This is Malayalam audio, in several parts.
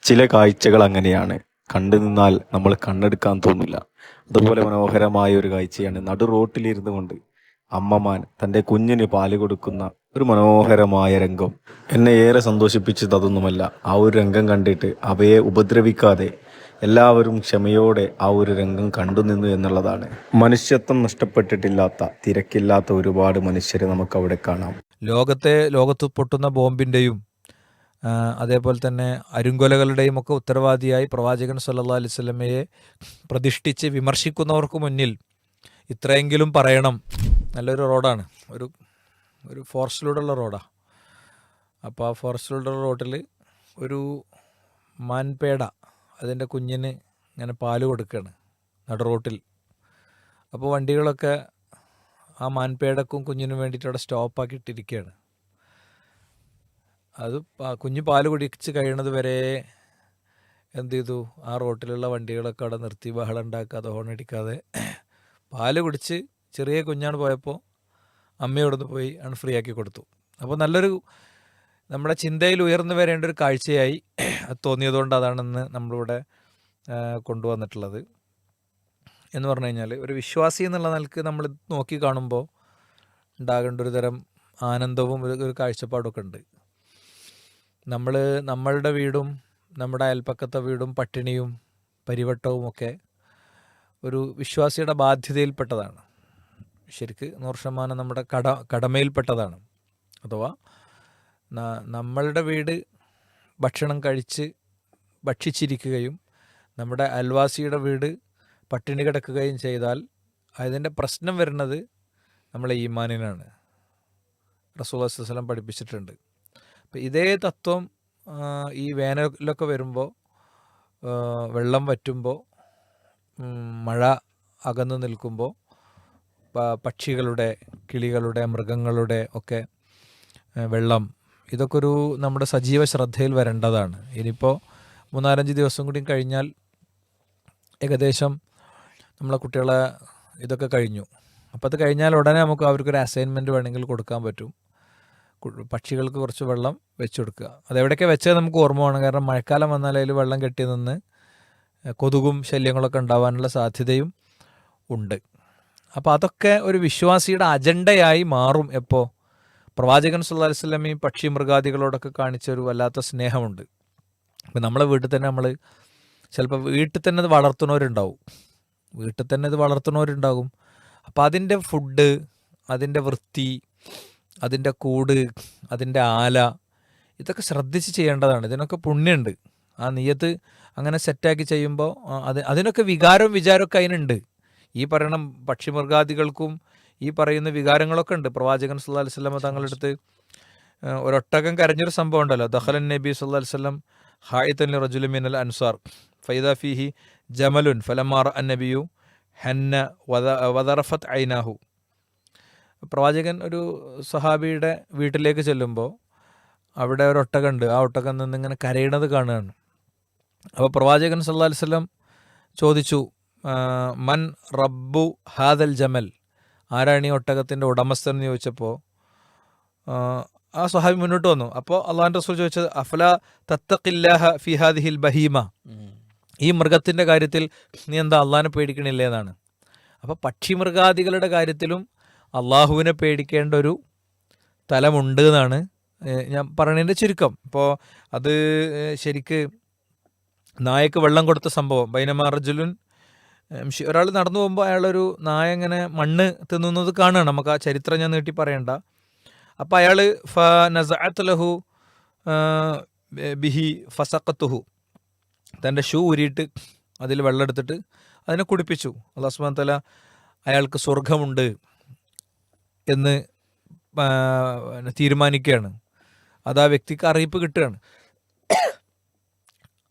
ചില കാഴ്ചകൾ അങ്ങനെയാണ്. കണ്ടു നിന്നാൽ നമ്മൾ കണ്ണെടുക്കാൻ തോന്നില്ല. അതുപോലെ മനോഹരമായ ഒരു കാഴ്ചയാണ് നടു റോട്ടിലിരുന്നു കൊണ്ട് അമ്മമാൻ തൻ്റെ കുഞ്ഞിന് പാല് കൊടുക്കുന്ന ഒരു മനോഹരമായ രംഗം. എന്നെ ഏറെ സന്തോഷിപ്പിച്ചത് അതൊന്നുമല്ല, ആ ഒരു രംഗം കണ്ടിട്ട് അവയെ ഉപദ്രവിക്കാതെ എല്ലാവരും ക്ഷമയോടെ ആ ഒരു രംഗം കണ്ടു നിന്നു എന്നുള്ളതാണ്. മനുഷ്യത്വം നഷ്ടപ്പെട്ടിട്ടില്ലാത്ത, തിരക്കില്ലാത്ത ഒരുപാട് മനുഷ്യരെ നമുക്കവിടെ കാണാം. ലോകത്ത് പൊട്ടുന്ന ബോംബിൻ്റെയും അതേപോലെ തന്നെ അരുങ്കൊലകളുടെയും ഒക്കെ ഉത്തരവാദിയായി പ്രവാചകൻ സല്ലല്ലാഹു അലൈഹി വസല്ലമയെ പ്രതിഷ്ഠിച്ച് വിമർശിക്കുന്നവർക്ക് മുന്നിൽ ഇത്രയെങ്കിലും പറയണം. നല്ലൊരു റോഡാണ്, ഒരു ഫോറസ്റ്റിലൂടെയുള്ള റോഡാണ്. അപ്പോൾ ആ ഫോറസ്റ്റിലൂടെയുള്ള റോഡിൽ ഒരു മാൻപേട അതിൻ്റെ കുഞ്ഞിന് ഇങ്ങനെ പാല് കൊടുക്കുകയാണ് നട റോട്ടിൽ. അപ്പോൾ വണ്ടികളൊക്കെ ആ മാൻപേടക്കും കുഞ്ഞിനും വേണ്ടിയിട്ട് അവിടെ സ്റ്റോപ്പാക്കി ഇട്ടിരിക്കുകയാണ്. അത് കുഞ്ഞ് പാല് കുടിച്ച് കഴിയണത് വരെ എന്ത് ചെയ്തു, ആ റോട്ടിലുള്ള വണ്ടികളൊക്കെ അവിടെ നിർത്തി ബഹളം ഉണ്ടാക്കാതെ ഹോണടിക്കാതെ പാല് കുടിച്ച് ചെറിയ കുഞ്ഞാണ് പോയപ്പോൾ അമ്മയോടൊന്ന് പോയി ഫ്രീ ആക്കി കൊടുത്തു. അപ്പോൾ നമ്മുടെ ചിന്തയിൽ ഉയർന്നു വരേണ്ട ഒരു കാഴ്ചയായി അത് തോന്നിയതുകൊണ്ട് അതാണെന്ന് നമ്മളിവിടെ കൊണ്ടുവന്നിട്ടുള്ളത്. എന്ന് പറഞ്ഞു കഴിഞ്ഞാൽ ഒരു വിശ്വാസി എന്നുള്ള നിലക്ക് നമ്മൾ നോക്കി കാണുമ്പോൾ ഉണ്ടാകേണ്ട ഒരു തരം ആനന്ദവും ഒരു കാഴ്ചപ്പാടൊക്കെ ഉണ്ട്. നമ്മളുടെ വീടും നമ്മുടെ അയൽപ്പക്കത്തെ വീടും പട്ടിണിയും പരിവട്ടവും ഒക്കെ ഒരു വിശ്വാസിയുടെ ബാധ്യതയിൽപ്പെട്ടതാണ്. ശരിക്ക് 100% നമ്മുടെ കടമയിൽപ്പെട്ടതാണ്. അഥവാ നമ്മളുടെ വീട് ഭക്ഷണം കഴിച്ച് ഭക്ഷിച്ചിരിക്കുകയും നമ്മുടെ അയൽവാസിയുടെ വീട് പട്ടിണി കിടക്കുകയും ചെയ്താൽ അതിൻ്റെ പ്രശ്നം വരുന്നത് നമ്മളെ ഈമാനിനാണ്. റസൂലുള്ളാഹി സ്വല്ലല്ലാഹു അലൈഹി വസല്ലം പഠിപ്പിച്ചിട്ടുണ്ട്. അപ്പം ഇതേ തത്വം ഈ വേനലൊക്കെ വരുമ്പോൾ, വെള്ളം വറ്റുമ്പോൾ, മഴ അകന്നു നിൽക്കുമ്പോൾ പക്ഷികളുടെ, കിളികളുടെ, മൃഗങ്ങളുടെ ഒക്കെ വെള്ളം, ഇതൊക്കെ നമ്മുടെ സജീവ ശ്രദ്ധയിൽ വരേണ്ടതാണ്. ഇനിയിപ്പോൾ 3-4 ദിവസം കൂടി കഴിഞ്ഞാൽ ഏകദേശം നമ്മളെ കുട്ടികളെ ഇതൊക്കെ കഴിഞ്ഞു. അപ്പോൾ അത് കഴിഞ്ഞാൽ ഉടനെ നമുക്ക് അവർക്കൊരു അസൈൻമെൻറ്റ് വേണമെങ്കിൽ കൊടുക്കാൻ പറ്റും. പക്ഷികൾക്ക് കുറച്ച് വെള്ളം വെച്ച് കൊടുക്കുക. അതെവിടെയൊക്കെ വെച്ചത് നമുക്ക് ഓർമ്മ വേണം. കാരണം മഴക്കാലം വന്നാൽ അതിൽ വെള്ളം കെട്ടി നിന്ന് കൊതുകും ശല്യങ്ങളൊക്കെ ഉണ്ടാവാനുള്ള സാധ്യതയും ഉണ്ട്. അപ്പോൾ അതൊക്കെ ഒരു വിശ്വാസിയുടെ അജണ്ടയായി മാറും. എപ്പോൾ പ്രവാചകൻ സല്ലല്ലാഹു അലൈഹി വസല്ലം ഈ പക്ഷി മൃഗാദികളോടൊക്കെ കാണിച്ച ഒരു വല്ലാത്ത സ്നേഹമുണ്ട്. ഇപ്പം നമ്മളെ വീട്ടിൽ തന്നെ നമ്മൾ ചിലപ്പോൾ വീട്ടിൽ തന്നെ ഇത് വളർത്തുന്നവരുണ്ടാകും. അപ്പോൾ അതിൻ്റെ ഫുഡ്, അതിൻ്റെ വൃത്തി, അതിൻ്റെ കൂട്, അതിൻ്റെ ആല, ഇതൊക്കെ ശ്രദ്ധിച്ച് ചെയ്യേണ്ടതാണ്. ഇതിനൊക്കെ പുണ്യമുണ്ട്. ആ നിയത്ത് അങ്ങനെ സെറ്റാക്കി ചെയ്യുമ്പോൾ അതിനൊക്കെ വിചാരമൊക്കെ അതിനുണ്ട്. ഈ പറയണം പക്ഷിമൃഗാദികൾക്കും ഈ പറയുന്ന വികാരങ്ങളൊക്കെ ഉണ്ട്. പ്രവാചകൻ സല്ലല്ലാഹു അലൈഹി വസല്ലം തങ്ങളുടെ അടുത്ത് ഒരൊട്ടകം കരഞ്ഞൊരു സംഭവം ഉണ്ടല്ലോ. ദഖലൻ നബി സല്ലല്ലാഹു അലൈഹി വസല്ലം ഹായിതൻ ലിറജുലിൻ മിനൽ അൻസാർ ഫൈദാ ഫീഹി ജമലുൻ ഫലമ്മാ റഅ നബിയു ഹന്ന വദറഫത് ഐനാഹു. പ്രവാചകൻ ഒരു സഹാബിയുടെ വീട്ടിലേക്ക് ചെല്ലുമ്പോൾ അവിടെ ഒരു ഒട്ടകമുണ്ട്. ആ ഒട്ടകം നിന്നിങ്ങനെ കരയണത് കാണുകയാണ്. അപ്പോൾ പ്രവാചകൻ സല്ലല്ലാഹു അലൈഹി വസല്ലം ചോദിച്ചു, മൻ റബ്ബു ഹാദൽ ജമൽ, ആരാണ് ഈ ഒട്ടകത്തിൻ്റെ ഉടമസ്ഥൻ എന്ന് ചോദിച്ചപ്പോൾ ആ സ്വഹാബി മുന്നോട്ട് വന്നു. അപ്പോൾ അള്ളാഹുവിൻ്റെ റസൂൽ ചോദിച്ചത്, അഫല തത്തഖില്ലാഹ ഫി ഹാദിഹിൽ ബഹീമ, ഈ മൃഗത്തിൻ്റെ കാര്യത്തിൽ നീ എന്താ അള്ളാഹിനെ പേടിക്കണില്ലേ എന്നാണ്. അപ്പോൾ പക്ഷിമൃഗാദികളുടെ കാര്യത്തിലും അള്ളാഹുവിനെ പേടിക്കേണ്ട ഒരു തലമുണ്ട് എന്നാണ് ഞാൻ പറയുന്നതിൻ്റെ ചുരുക്കം. ഇപ്പോൾ അത് ശരിക്ക് നായക്ക് വെള്ളം കൊടുത്ത സംഭവം, ബൈനമാ റജുലുൻ, ഒരാൾ നടന്നു പോകുമ്പോൾ അയാളൊരു നായ ഇങ്ങനെ മണ്ണ് തിന്നുന്നത് കാണുകയാണ്. നമുക്ക് ആ ചരിത്രം ഞാൻ നീട്ടി പറയണ്ട. അപ്പോൾ അയാൾ നസഅത് ലഹു ബിഹി ഫസഖത്തുഹു, തൻ്റെ ഷൂ ഊരിയിട്ട് അതിൽ വെള്ളം എടുത്തിട്ട് അതിനെ കുടിപ്പിച്ചു. അല്ലാഹു സുബ്ഹാനഹു വ തആല അയാൾക്ക് സ്വർഗമുണ്ട് എന്ന് തീരുമാനിക്കുകയാണ്. അത് ആ വ്യക്തിക്ക് അറിയിപ്പ് കിട്ടുകയാണ്.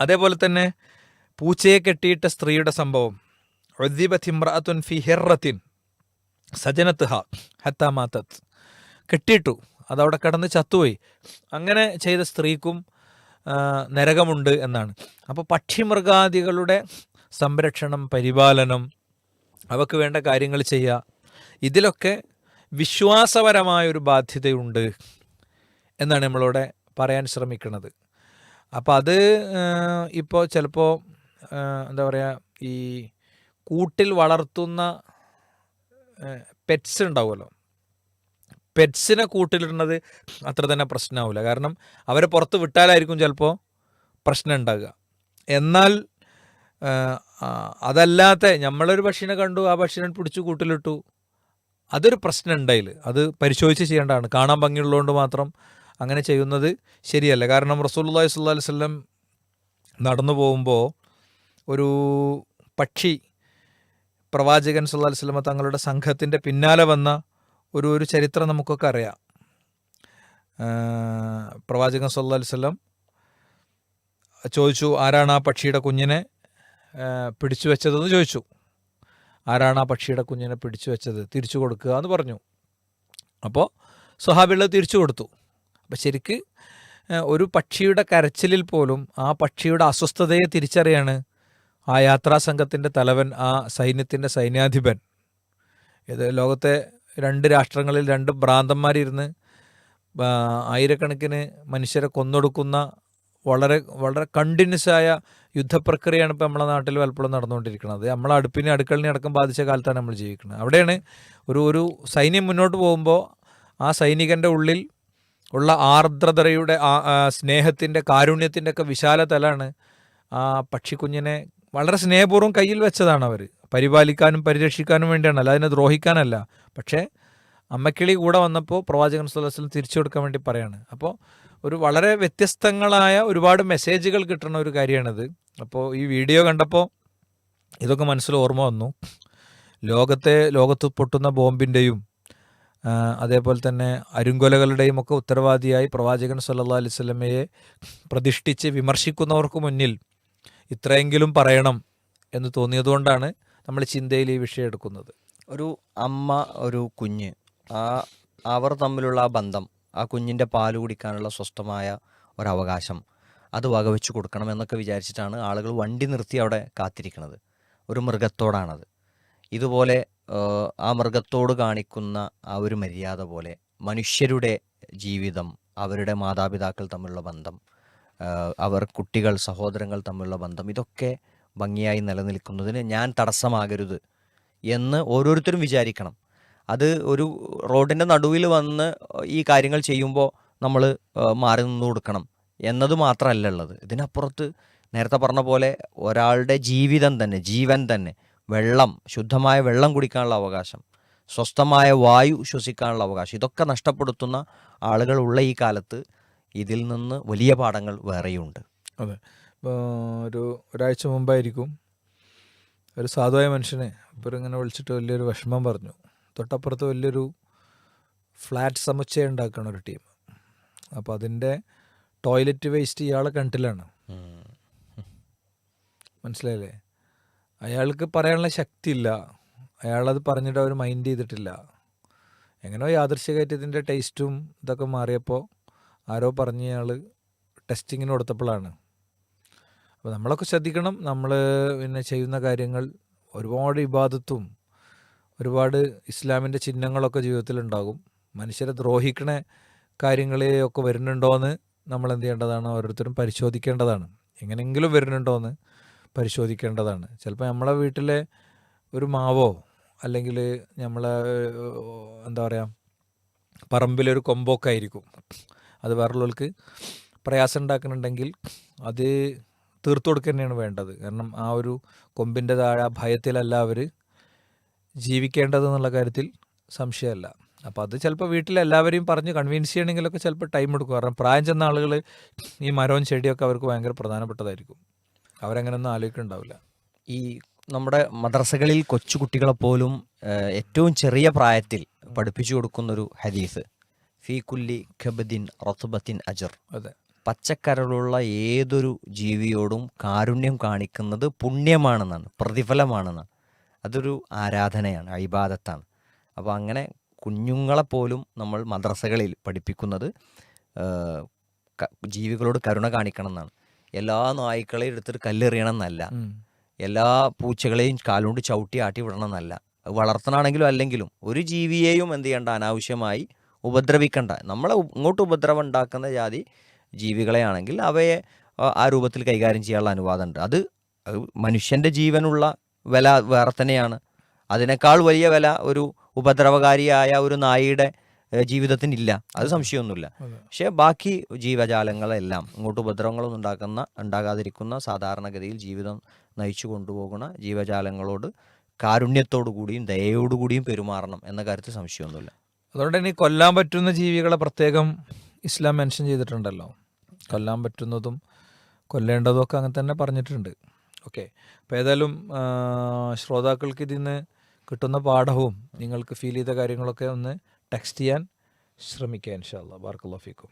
അതേപോലെ തന്നെ പൂച്ചയെ കെട്ടിയിട്ട സ്ത്രീയുടെ സംഭവം, ഉദ്ദിബത് ഇംറഅത്തുൻ ഫി ഹിർറത്തിൻ സജനത്ഹ ഹത്താ മാതത്, കെട്ടിയിട്ടു, അതവിടെ കിടന്ന് ചത്തുപോയി. അങ്ങനെ ചെയ്ത സ്ത്രീക്കും നരകമുണ്ട് എന്നാണ്. അപ്പോൾ പക്ഷിമൃഗാദികളുടെ സംരക്ഷണം, പരിപാലനം, അവക്ക് വേണ്ട കാര്യങ്ങൾ ചെയ്യുക, ഇതിലൊക്കെ വിശ്വാസപരമായൊരു ബാധ്യതയുണ്ട് എന്നാണ് നമ്മളിവിടെ പറയാൻ ശ്രമിക്കുന്നത്. അപ്പോൾ അത് ഇപ്പോൾ ചിലപ്പോൾ എന്താ പറയുക, ഈ കൂട്ടിൽ വളർത്തുന്ന പെറ്റ്സ് ഉണ്ടാവുമല്ലോ, പെറ്റ്സിനെ കൂട്ടിലിടുന്നത് അത്ര തന്നെ പ്രശ്നമാവില്ല. കാരണം അവരെ പുറത്ത് വിട്ടാലായിരിക്കും ചിലപ്പോൾ പ്രശ്നം ഉണ്ടാകുക. എന്നാൽ അതല്ലാത്ത നമ്മളൊരു പക്ഷിനെ കണ്ടു, ആ പക്ഷിനെ പിടിച്ചു കൂട്ടിലിട്ടു, അതൊരു പ്രശ്നം ഉണ്ടായില്ല. അത് പരിശോധിച്ച് ചെയ്യേണ്ടതാണ്. കാണാൻ ഭംഗിയുള്ളതുകൊണ്ട് മാത്രം അങ്ങനെ ചെയ്യുന്നത് ശരിയല്ല. കാരണം റസൂലുള്ളാഹി സ്വല്ലല്ലാഹു അലൈഹി വസല്ലം നടന്നു പോകുമ്പോൾ ഒരു പക്ഷി പ്രവാചകൻ സല്ലല്ലാഹു അലൈഹി വസല്ലം തങ്ങളുടെ സംഘത്തിൻ്റെ പിന്നാലെ വന്ന ഒരു ചരിത്രം നമുക്കൊക്കെ അറിയാം. പ്രവാചകൻ സല്ലല്ലാഹു അലൈഹി വസല്ലം ചോദിച്ചു, ആരാണ് ആ പക്ഷിയുടെ കുഞ്ഞിനെ പിടിച്ചു വെച്ചതെന്ന് ചോദിച്ചു. ആരാണ് ആ പക്ഷിയുടെ കുഞ്ഞിനെ പിടിച്ചു വെച്ചത്, തിരിച്ചു കൊടുക്കുക എന്ന് പറഞ്ഞു. അപ്പോൾ സ്വഹാബികൾ തിരിച്ചു കൊടുത്തു. അപ്പം ശരിക്ക് ഒരു പക്ഷിയുടെ കരച്ചിലിൽ പോലും ആ പക്ഷിയുടെ അസ്വസ്ഥതയെ തിരിച്ചറിയാണ് ആ യാത്രാ സംഘത്തിൻ്റെ തലവൻ, ആ സൈന്യത്തിൻ്റെ സൈന്യാധിപൻ. ഇത് ലോകത്തെ 2 രാഷ്ട്രങ്ങളിൽ 2 ഭ്രാന്തന്മാരിരുന്ന് ആയിരക്കണക്കിന് മനുഷ്യരെ കൊന്നൊടുക്കുന്ന വളരെ വളരെ കണ്ടിന്യൂസ് ആയ യുദ്ധപ്രക്രിയയാണ് ഇപ്പോൾ നമ്മളെ നാട്ടിൽ പലപ്പോഴും നടന്നുകൊണ്ടിരിക്കുന്നത്. നമ്മളെ അടുക്കളനെ അടക്കം ബാധിച്ച കാലത്താണ് നമ്മൾ ജീവിക്കുന്നത്. അവിടെയാണ് ഒരു സൈന്യം മുന്നോട്ട് പോകുമ്പോൾ ആ സൈനികൻ്റെ ഉള്ളിൽ ഉള്ള ആർദ്രതയുടെ, സ്നേഹത്തിൻ്റെ, കാരുണ്യത്തിൻ്റെ ഒക്കെ വിശാല തലാണ് ആ പക്ഷിക്കുഞ്ഞിനെ വളരെ സ്നേഹപൂർവ്വം കയ്യിൽ വെച്ചതാണ് അവർ. പരിപാലിക്കാനും പരിരക്ഷിക്കാനും വേണ്ടിയാണ്, അല്ല അതിനെ ദ്രോഹിക്കാനല്ല. പക്ഷേ അമ്മക്കിളി കൂടെ വന്നപ്പോൾ പ്രവാചകൻ സ്വല്ലല്ലാഹു അലൈഹി വസല്ലം തിരിച്ചു കൊടുക്കാൻ വേണ്ടി പറയാണ്. അപ്പോൾ ഒരു വളരെ വ്യത്യസ്തങ്ങളായ ഒരുപാട് മെസ്സേജുകൾ കിട്ടുന്ന ഒരു കാര്യമാണിത്. അപ്പോൾ ഈ വീഡിയോ കണ്ടപ്പോൾ ഇതൊക്കെ മനസ്സിൽ ഓർമ്മ വന്നു. ലോകത്ത് പൊട്ടുന്ന ബോംബിൻ്റെയും അതേപോലെ തന്നെ അരുങ്കൊലകളുടെയും ഒക്കെ ഉത്തരവാദിയായി പ്രവാചകൻ സല്ലല്ലാഹു അലൈഹി വസല്ലമയെ പ്രതിഷ്ഠിച്ച് വിമർശിക്കുന്നവർക്ക് മുന്നിൽ ഇത്രയെങ്കിലും പറയണം എന്ന് തോന്നിയതുകൊണ്ടാണ് നമ്മൾ ചിന്തയിൽ ഈ വിഷയം എടുക്കുന്നത്. ഒരു അമ്മ, ഒരു കുഞ്ഞ്, അവർ തമ്മിലുള്ള ആ ബന്ധം, ആ കുഞ്ഞിൻ്റെ പാല് കുടിക്കാനുള്ള സ്വസ്ഥമായ ഒരവകാശം അത് വകവെച്ച് കൊടുക്കണം എന്നൊക്കെ വിചാരിച്ചിട്ടാണ് ആളുകൾ വണ്ടി നിർത്തി അവിടെ കാത്തിരിക്കുന്നത്. ഒരു മൃഗത്തോടാണത്. ഇതുപോലെ ആ മൃഗത്തോട് കാണിക്കുന്ന ആ ഒരു മര്യാദ പോലെ മനുഷ്യരുടെ ജീവിതം, അവരുടെ മാതാപിതാക്കൾ തമ്മിലുള്ള ബന്ധം, അവർ കുട്ടികൾ, സഹോദരങ്ങൾ തമ്മിലുള്ള ബന്ധം, ഇതൊക്കെ ഭംഗിയായി നിലനിൽക്കുന്നതിന് ഞാൻ തടസ്സമാകരുത് എന്ന് ഓരോരുത്തരും വിചാരിക്കണം. അത് ഒരു റോഡിൻ്റെ നടുവിൽ വന്ന് ഈ കാര്യങ്ങൾ ചെയ്യുമ്പോൾ നമ്മൾ മാറി നിന്ന് കൊടുക്കണം എന്നത് മാത്രമല്ല ഉള്ളത്. ഇതിനപ്പുറത്ത് നേരത്തെ പറഞ്ഞ പോലെ ഒരാളുടെ ജീവിതം തന്നെ, ജീവൻ തന്നെ, വെള്ളം, ശുദ്ധമായ വെള്ളം കുടിക്കാനുള്ള അവകാശം, സ്വസ്ഥമായ വായു ശ്വസിക്കാനുള്ള അവകാശം, ഇതൊക്കെ നഷ്ടപ്പെടുത്തുന്ന ആളുകളുള്ള ഈ കാലത്ത് ഇതിൽ നിന്ന് വലിയ പാഠങ്ങൾ വേറെയുണ്ട്. അതെ. ഒരാഴ്ച മുമ്പായിരിക്കും ഒരു സാധുവായ മനുഷ്യനെ ഇങ്ങനെ വിളിച്ചിട്ട് വലിയൊരു വിഷമം പറഞ്ഞു. തൊട്ടപ്പുറത്ത് വലിയൊരു ഫ്ലാറ്റ് സമുച്ചയം ഉണ്ടാക്കുകയാണ് ഒരു ടീം. അപ്പോൾ അതിൻ്റെ ടോയ്ലറ്റ് വേസ്റ്റ് ഇയാളെ കിണറ്റിലാണ്. മനസ്സിലായില്ലേ? അയാൾക്ക് പറയാനുള്ള ശക്തിയില്ല. അയാളത് പറഞ്ഞിട്ട് അവർ മൈൻഡ് ചെയ്തിട്ടില്ല. എങ്ങനെയോ യാദൃശ്ചികമായിട്ട് ഇതിൻ്റെ ടേസ്റ്റും ഇതൊക്കെ മാറിയപ്പോൾ ആരോ പറഞ്ഞ് അയാൾ ടെസ്റ്റിങ്ങിന് കൊടുത്തപ്പോഴാണ്. അപ്പോൾ നമ്മളൊക്കെ ശ്രദ്ധിക്കണം. നമ്മൾ പിന്നെ ചെയ്യുന്ന കാര്യങ്ങൾ, ഒരുപാട് ഇബാദത്തും ഒരുപാട് ഇസ്ലാമിൻ്റെ ചിഹ്നങ്ങളൊക്കെ ജീവിതത്തിലുണ്ടാകും. മനുഷ്യരെ ദ്രോഹിക്കണ കാര്യങ്ങളെയൊക്കെ വരുന്നുണ്ടോയെന്ന് നമ്മൾ എന്ത് ചെയ്യേണ്ടതാണ്? ഓരോരുത്തരും പരിശോധിക്കേണ്ടതാണ്. എങ്ങനെയെങ്കിലും വരുന്നുണ്ടോയെന്ന് പരിശോധിക്കേണ്ടതാണ്. ചിലപ്പോൾ നമ്മളെ വീട്ടിലെ ഒരു മാവോ അല്ലെങ്കിൽ നമ്മളെ എന്താ പറയുക, പറമ്പിലൊരു കൊമ്പൊക്കെ ആയിരിക്കും. അത് വേറുള്ളവർക്ക് പ്രയാസം ഉണ്ടാക്കുന്നുണ്ടെങ്കിൽ അത് തീർത്തു കൊടുക്കുക തന്നെയാണ് വേണ്ടത്. കാരണം ആ ഒരു കൊമ്പിൻ്റെ താഴെ ഭയത്തിലല്ല അവർ ജീവിക്കേണ്ടതെന്നുള്ള കാര്യത്തിൽ സംശയമല്ല. അപ്പോൾ അത് ചിലപ്പോൾ വീട്ടിലെല്ലാവരെയും പറഞ്ഞ് കൺവിൻസ് ചെയ്യണമെങ്കിലൊക്കെ ചിലപ്പോൾ ടൈം എടുക്കും. കാരണം പ്രായം ചെന്ന ആളുകൾ ഈ മരവും ചെടിയൊക്കെ അവർക്ക് ഭയങ്കര പ്രധാനപ്പെട്ടതായിരിക്കും. അവരങ്ങനെയൊന്നും ആലോചിക്കുന്നുണ്ടാവില്ല. ഈ നമ്മുടെ മദ്രസകളിൽ കൊച്ചുകുട്ടികളെപ്പോലും ഏറ്റവും ചെറിയ പ്രായത്തിൽ പഠിപ്പിച്ചു കൊടുക്കുന്നൊരു ഹദീസ്, ഫീ കുല്ലി ഖബദിൻ റത്ബത്തിൻ അജർ. അതെ. പച്ചക്കരളുള്ള ഏതൊരു ജീവിയോടും കാരുണ്യം കാണിക്കുന്നത് പുണ്യമാണെന്നാണ്, പ്രതിഫലമാണെന്നാണ്. അതൊരു ആരാധനയാണ്, ഇബാദത്താണ്. അപ്പോൾ അങ്ങനെ കുഞ്ഞുങ്ങളെപ്പോലും നമ്മൾ മദ്രസകളിൽ പഠിപ്പിക്കുന്നത് ജീവികളോട് കരുണ കാണിക്കണം എന്നാണ്. എല്ലാ നായ്ക്കളെയും എടുത്തിട്ട് കല്ലെറിയണം എന്നല്ല, എല്ലാ പൂച്ചകളെയും കാലുകൊണ്ട് ചവിട്ടി ആട്ടി വിടണം എന്നല്ല. വളർത്തണമെങ്കിലും അല്ലെങ്കിലും ഒരു ജീവിയെയും എന്ത് ചെയ്യേണ്ട, അനാവശ്യമായി ഉപദ്രവിക്കണ്ട. നമ്മളെ ഇങ്ങോട്ട് ഉപദ്രവം ഉണ്ടാക്കുന്ന ജാതി ജീവികളെയാണെങ്കിൽ അവയെ ആ രൂപത്തിൽ കൈകാര്യം ചെയ്യാനുള്ള അനുവാദമുണ്ട്. അത് മനുഷ്യൻ്റെ ജീവനുള്ള വില വേറെ തന്നെയാണ്. അതിനേക്കാൾ വലിയ വില ഒരു ഉപദ്രവകാരിയായ ഒരു നായയുടെ ജീവിതത്തിനില്ല, അത് സംശയമൊന്നുമില്ല. പക്ഷേ ബാക്കി ജീവജാലങ്ങളെല്ലാം ഇങ്ങോട്ട് ഉപദ്രവങ്ങളൊന്നും ഉണ്ടാകാതിരിക്കുന്ന സാധാരണഗതിയിൽ ജീവിതം നയിച്ചു കൊണ്ടുപോകുന്ന ജീവജാലങ്ങളോട് കാരുണ്യത്തോടു കൂടിയും ദയയോടുകൂടിയും പെരുമാറണം എന്ന കാര്യത്തിൽ സംശയമൊന്നുമില്ല. അതുകൊണ്ട് തന്നെ ഈ കൊല്ലാൻ പറ്റുന്ന ജീവികളെ പ്രത്യേകം ഇസ്ലാം മെൻഷൻ ചെയ്തിട്ടുണ്ടല്ലോ. കൊല്ലാൻ പറ്റുന്നതും കൊല്ലേണ്ടതും ഒക്കെ അങ്ങനെ തന്നെ പറഞ്ഞിട്ടുണ്ട്. ഓക്കെ, അപ്പോൾ ഏതായാലും ശ്രോതാക്കൾക്ക് ഇതിൽ നിന്ന് കിട്ടുന്ന പാഠവും നിങ്ങൾക്ക് ഫീൽ ചെയ്ത കാര്യങ്ങളൊക്കെ ഒന്ന് ടെക്സ്റ്റ് ചെയ്യാൻ ശ്രമിക്കുക. ഇൻഷാ അല്ലാഹ്. ബാറക്കല്ലാഹു ഫീക്കും.